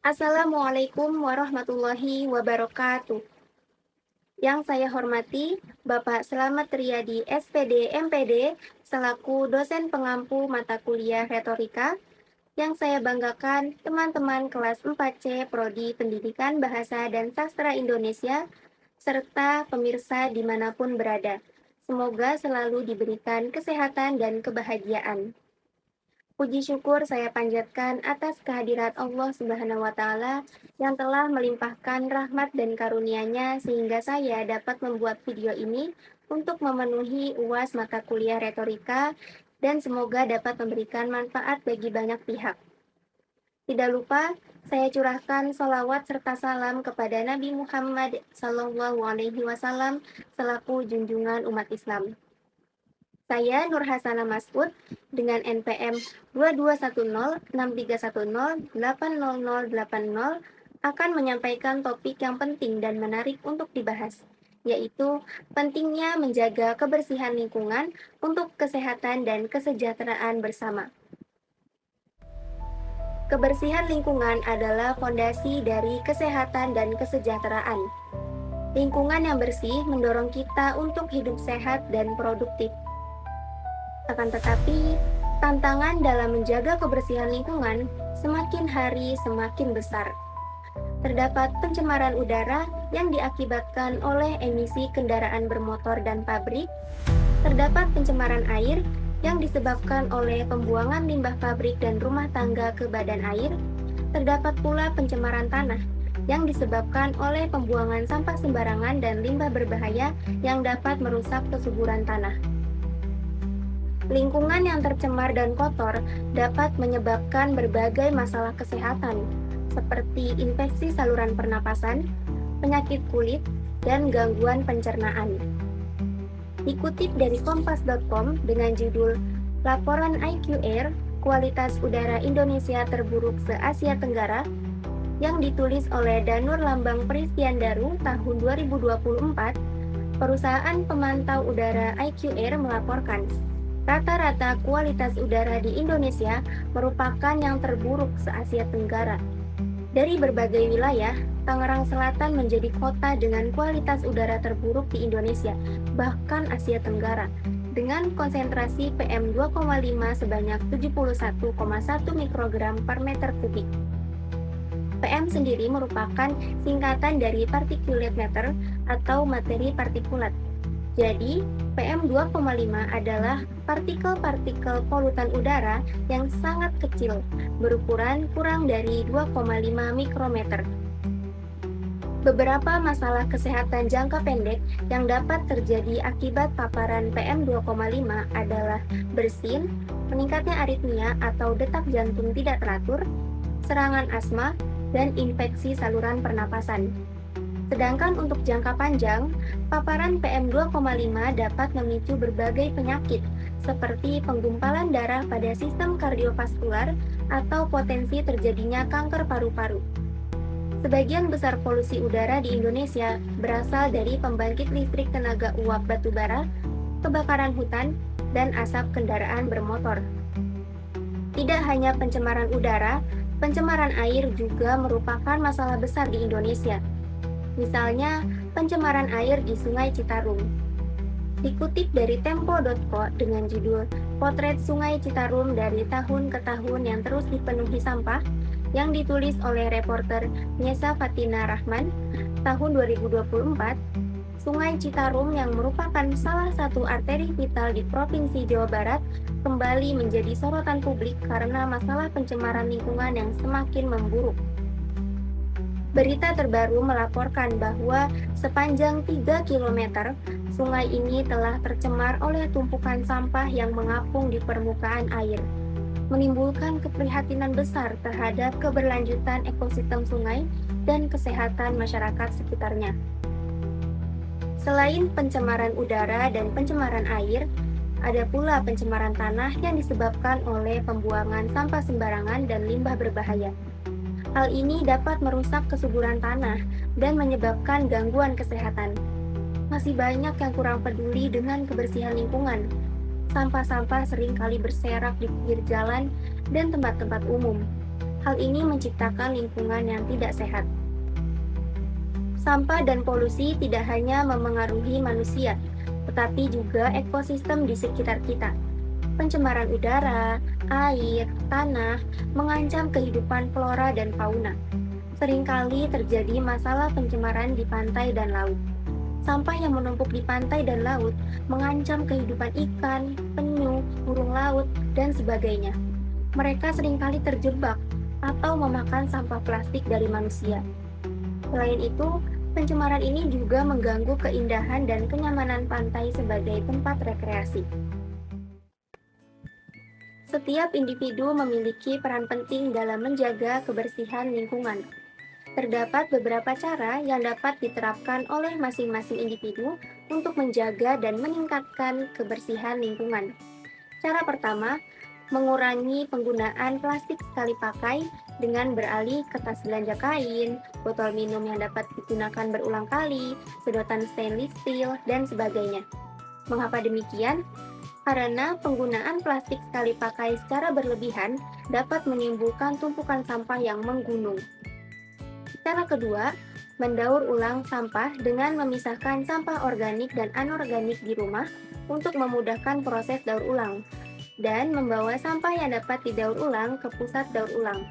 Assalamualaikum warahmatullahi wabarakatuh. Yang saya hormati Bapak Slamet Riyadi SPD MPD selaku dosen pengampu mata kuliah retorika. Yang saya banggakan teman-teman kelas 4C Prodi Pendidikan Bahasa dan Sastra Indonesia serta pemirsa dimanapun berada. Semoga selalu diberikan kesehatan dan kebahagiaan. Puji syukur saya panjatkan atas kehadirat Allah Subhanahu wa Ta'ala yang telah melimpahkan rahmat dan karunia-Nya sehingga saya dapat membuat video ini untuk memenuhi UAS mata kuliah retorika dan semoga dapat memberikan manfaat bagi banyak pihak. Tidak lupa, saya curahkan sholawat serta salam kepada Nabi Muhammad SAW selaku junjungan umat Islam. Saya Nur Hasanah Masud dengan NPM 221063108080 akan menyampaikan topik yang penting dan menarik untuk dibahas, yaitu pentingnya menjaga kebersihan lingkungan untuk kesehatan dan kesejahteraan bersama. Kebersihan lingkungan adalah fondasi dari kesehatan dan kesejahteraan. Lingkungan yang bersih mendorong kita untuk hidup sehat dan produktif. Akan tetapi, tantangan dalam menjaga kebersihan lingkungan semakin hari semakin besar. Terdapat pencemaran udara yang diakibatkan oleh emisi kendaraan bermotor dan pabrik. Terdapat pencemaran air yang disebabkan oleh pembuangan limbah pabrik dan rumah tangga ke badan air. Terdapat pula pencemaran tanah yang disebabkan oleh pembuangan sampah sembarangan dan limbah berbahaya yang dapat merusak kesuburan tanah. Lingkungan yang tercemar dan kotor dapat menyebabkan berbagai masalah kesehatan, seperti infeksi saluran pernapasan, penyakit kulit, dan gangguan pencernaan. Dikutip dari kompas.com dengan judul Laporan IQ Air, Kualitas Udara Indonesia Terburuk se-Asia Tenggara, yang ditulis oleh Danur Lambang Pristiandaru tahun 2024, perusahaan pemantau udara IQ Air melaporkan rata-rata kualitas udara di Indonesia merupakan yang terburuk se-Asia Tenggara. Dari berbagai wilayah, Tangerang Selatan menjadi kota dengan kualitas udara terburuk di Indonesia, bahkan Asia Tenggara, dengan konsentrasi PM2,5 sebanyak 71,1 mikrogram per meter kubik. PM sendiri merupakan singkatan dari particulate matter atau materi partikulat. Jadi, PM2,5 adalah partikel-partikel polutan udara yang sangat kecil, berukuran kurang dari 2,5 mikrometer. Beberapa masalah kesehatan jangka pendek yang dapat terjadi akibat paparan PM2,5 adalah bersin, meningkatnya aritmia atau detak jantung tidak teratur, serangan asma, dan infeksi saluran pernapasan. Sedangkan untuk jangka panjang, paparan PM2,5 dapat memicu berbagai penyakit seperti penggumpalan darah pada sistem kardiovaskular atau potensi terjadinya kanker paru-paru. Sebagian besar polusi udara di Indonesia berasal dari pembangkit listrik tenaga uap batubara, kebakaran hutan, dan asap kendaraan bermotor. Tidak hanya pencemaran udara, pencemaran air juga merupakan masalah besar di Indonesia. Misalnya, pencemaran air di Sungai Citarum. Dikutip dari Tempo.co dengan judul Potret Sungai Citarum dari tahun ke tahun yang terus dipenuhi sampah, yang ditulis oleh reporter Nyesa Fatina Rahman, tahun 2024, Sungai Citarum yang merupakan salah satu arteri vital di Provinsi Jawa Barat kembali menjadi sorotan publik karena masalah pencemaran lingkungan yang semakin memburuk. Berita terbaru melaporkan bahwa sepanjang 3 km, sungai ini telah tercemar oleh tumpukan sampah yang mengapung di permukaan air, menimbulkan keprihatinan besar terhadap keberlanjutan ekosistem sungai dan kesehatan masyarakat sekitarnya. Selain pencemaran udara dan pencemaran air, ada pula pencemaran tanah yang disebabkan oleh pembuangan sampah sembarangan dan limbah berbahaya. Hal ini dapat merusak kesuburan tanah dan menyebabkan gangguan kesehatan. Masih banyak yang kurang peduli dengan kebersihan lingkungan. Sampah-sampah seringkali berserak di pinggir jalan dan tempat-tempat umum. Hal ini menciptakan lingkungan yang tidak sehat. Sampah dan polusi tidak hanya memengaruhi manusia, tetapi juga ekosistem di sekitar kita. Pencemaran udara, air, tanah mengancam kehidupan flora dan fauna. Seringkali terjadi masalah pencemaran di pantai dan laut. Sampah yang menumpuk di pantai dan laut mengancam kehidupan ikan, penyu, burung laut, dan sebagainya. Mereka seringkali terjebak atau memakan sampah plastik dari manusia. Selain itu, pencemaran ini juga mengganggu keindahan dan kenyamanan pantai sebagai tempat rekreasi. Setiap individu memiliki peran penting dalam menjaga kebersihan lingkungan. Terdapat beberapa cara yang dapat diterapkan oleh masing-masing individu untuk menjaga dan meningkatkan kebersihan lingkungan. Cara pertama, mengurangi penggunaan plastik sekali pakai dengan beralih ke tas belanja kain, botol minum yang dapat digunakan berulang kali, sedotan stainless steel, dan sebagainya. Mengapa demikian? Karena penggunaan plastik sekali pakai secara berlebihan dapat menimbulkan tumpukan sampah yang menggunung. Cara kedua, mendaur ulang sampah dengan memisahkan sampah organik dan anorganik di rumah untuk memudahkan proses daur ulang, dan membawa sampah yang dapat didaur ulang ke pusat daur ulang.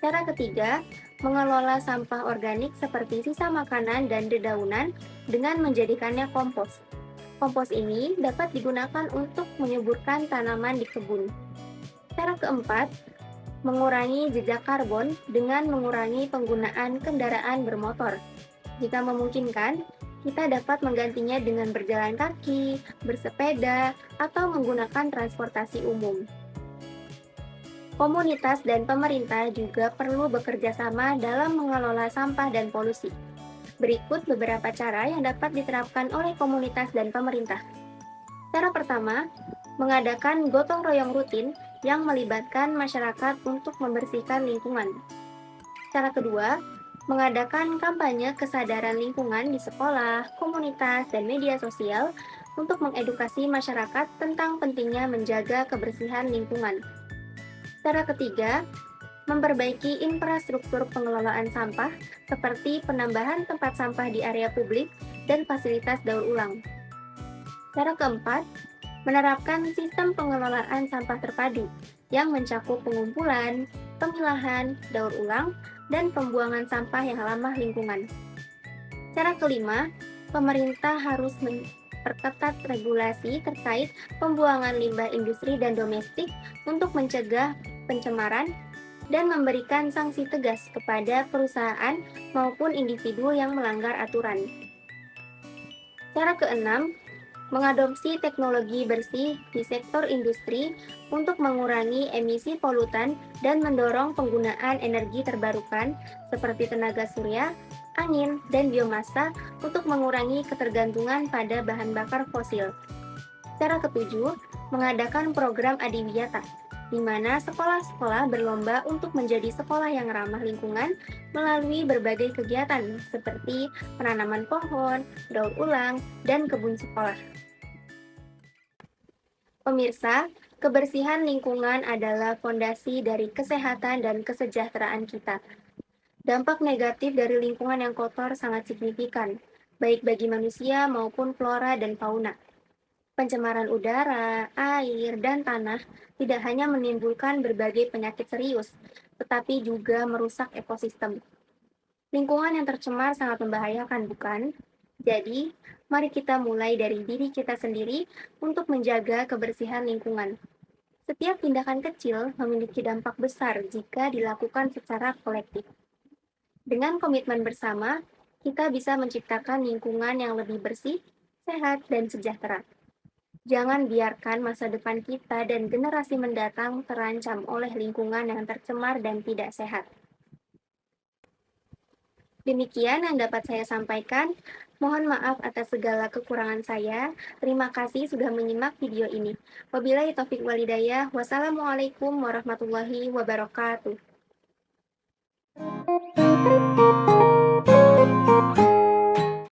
Cara ketiga, mengelola sampah organik seperti sisa makanan dan dedaunan dengan menjadikannya kompos. Kompos ini dapat digunakan untuk menyuburkan tanaman di kebun. Cara keempat, mengurangi jejak karbon dengan mengurangi penggunaan kendaraan bermotor. Jika memungkinkan, kita dapat menggantinya dengan berjalan kaki, bersepeda, atau menggunakan transportasi umum. Komunitas dan pemerintah juga perlu bekerja sama dalam mengelola sampah dan polusi. Berikut beberapa cara yang dapat diterapkan oleh komunitas dan pemerintah. Cara pertama, mengadakan gotong royong rutin yang melibatkan masyarakat untuk membersihkan lingkungan. Cara kedua, mengadakan kampanye kesadaran lingkungan di sekolah, komunitas, dan media sosial untuk mengedukasi masyarakat tentang pentingnya menjaga kebersihan lingkungan. Cara ketiga, memperbaiki infrastruktur pengelolaan sampah seperti penambahan tempat sampah di area publik dan fasilitas daur ulang. Cara keempat, menerapkan sistem pengelolaan sampah terpadu yang mencakup pengumpulan, pemilahan, daur ulang, dan pembuangan sampah yang ramah lingkungan. Cara kelima, pemerintah harus memperketat regulasi terkait pembuangan limbah industri dan domestik untuk mencegah pencemaran dan memberikan sanksi tegas kepada perusahaan maupun individu yang melanggar aturan. Cara keenam, mengadopsi teknologi bersih di sektor industri untuk mengurangi emisi polutan dan mendorong penggunaan energi terbarukan seperti tenaga surya, angin, dan biomasa untuk mengurangi ketergantungan pada bahan bakar fosil. Cara ketujuh, mengadakan program Adiwiyata, di mana sekolah-sekolah berlomba untuk menjadi sekolah yang ramah lingkungan melalui berbagai kegiatan seperti penanaman pohon, daur ulang, dan kebun sekolah. Pemirsa, kebersihan lingkungan adalah fondasi dari kesehatan dan kesejahteraan kita. Dampak negatif dari lingkungan yang kotor sangat signifikan, baik bagi manusia maupun flora dan fauna. Pencemaran udara, air, dan tanah tidak hanya menimbulkan berbagai penyakit serius, tetapi juga merusak ekosistem. Lingkungan yang tercemar sangat membahayakan, bukan? Jadi, mari kita mulai dari diri kita sendiri untuk menjaga kebersihan lingkungan. Setiap tindakan kecil memiliki dampak besar jika dilakukan secara kolektif. Dengan komitmen bersama, kita bisa menciptakan lingkungan yang lebih bersih, sehat, dan sejahtera. Jangan biarkan masa depan kita dan generasi mendatang terancam oleh lingkungan yang tercemar dan tidak sehat. Demikian yang dapat saya sampaikan. Mohon maaf atas segala kekurangan saya. Terima kasih sudah menyimak video ini. Wabillahi taufiq walhidayah. Wassalamualaikum warahmatullahi wabarakatuh.